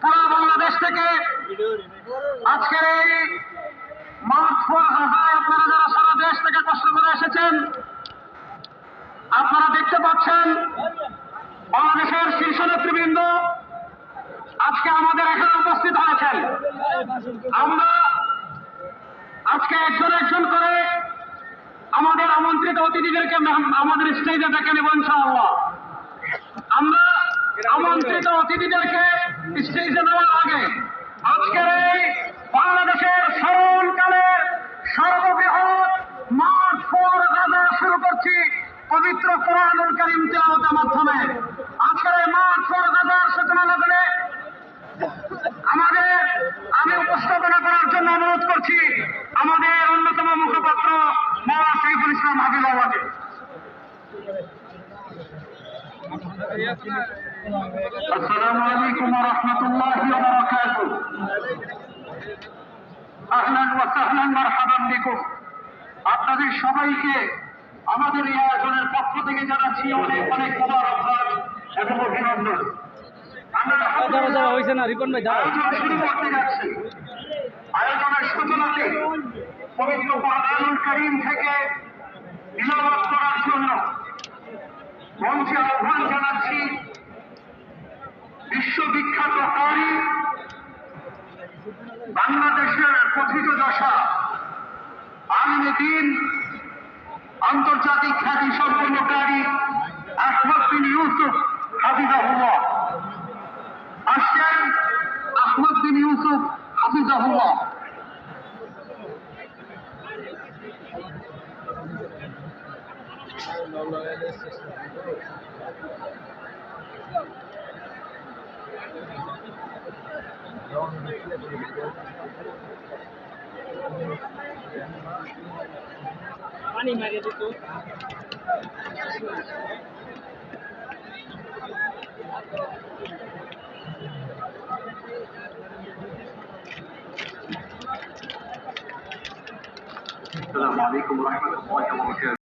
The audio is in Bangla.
সারা বাংলাদেশ থেকে আজকের এই মাঠ আপনারা যারা সারা দেশ থেকে কষ্ট করে এসেছেন, আপনারা দেখতে পাচ্ছেন বাংলাদেশের শীর্ষ নেতৃবৃন্দ আজকে আমাদের এখানে উপস্থিত হয়েছেন। আমরা আজকে একজন একজন করে আমাদের আমন্ত্রিত অতিথিদেরকে আমাদের স্টেজে ডেকে নেব ইনশাআল্লাহ। আমরা আমন্ত্রিত অতিথিদেরকে স্টেজে নেওয়ার আগে আজকের এই বাংলাদেশের স্মরণকালের সর্ববৃহৎ মাঠ ফর গাজা শুরু করছি পবিত্র কোরআনুল কারীম তিলাওয়াতের মাধ্যমে। আজকের এই মাঠ ফর গাজার সূচনা লগ্নে আমি উপস্থাপনা করার জন্য অনুরোধ করছি আমাদের অন্যতম মুখপাত্র মাওলানা সাইফুল ইসলাম হাবিবুল্লাহকে। আসসালামু আলাইকুম ওয়া রাহমাতুল্লাহি ওয়া বারাকাতুহু। আহলান ওয়া সাহলান মারহাবান বিকুম। আপনাদের সবাইকে আমাদের এই আয়োজনের পক্ষ থেকে জানাচ্ছি অনেক অনেক মোবারকবাদ এবং অভিনন্দন। শুরু করতে যাচ্ছি। আয়োজনের সূচনাতে পবিত্র কোরআনুল কারীম থেকে তিলাওয়াত করার জন্য মঞ্চে আহ্বান জানাচ্ছি বিশ্ববিখ্যাত কারি, বাংলাদেশের কথিত দশা আলিমে দ্বীন, আন্তর্জাতিক খ্যাতি সম্পন্ন কারি আহমদ বিন ইউসুফ হাফিজাহুল্লাহ। আসছেন আহমদ বিন ইউসুফ হাফিজাহুল্লাহ। পানি মারিয়ে দিত। আসসালামু আলাইকুম ওয়া রাহমাতুল্লাহি ওয়া বারাকাতুহু।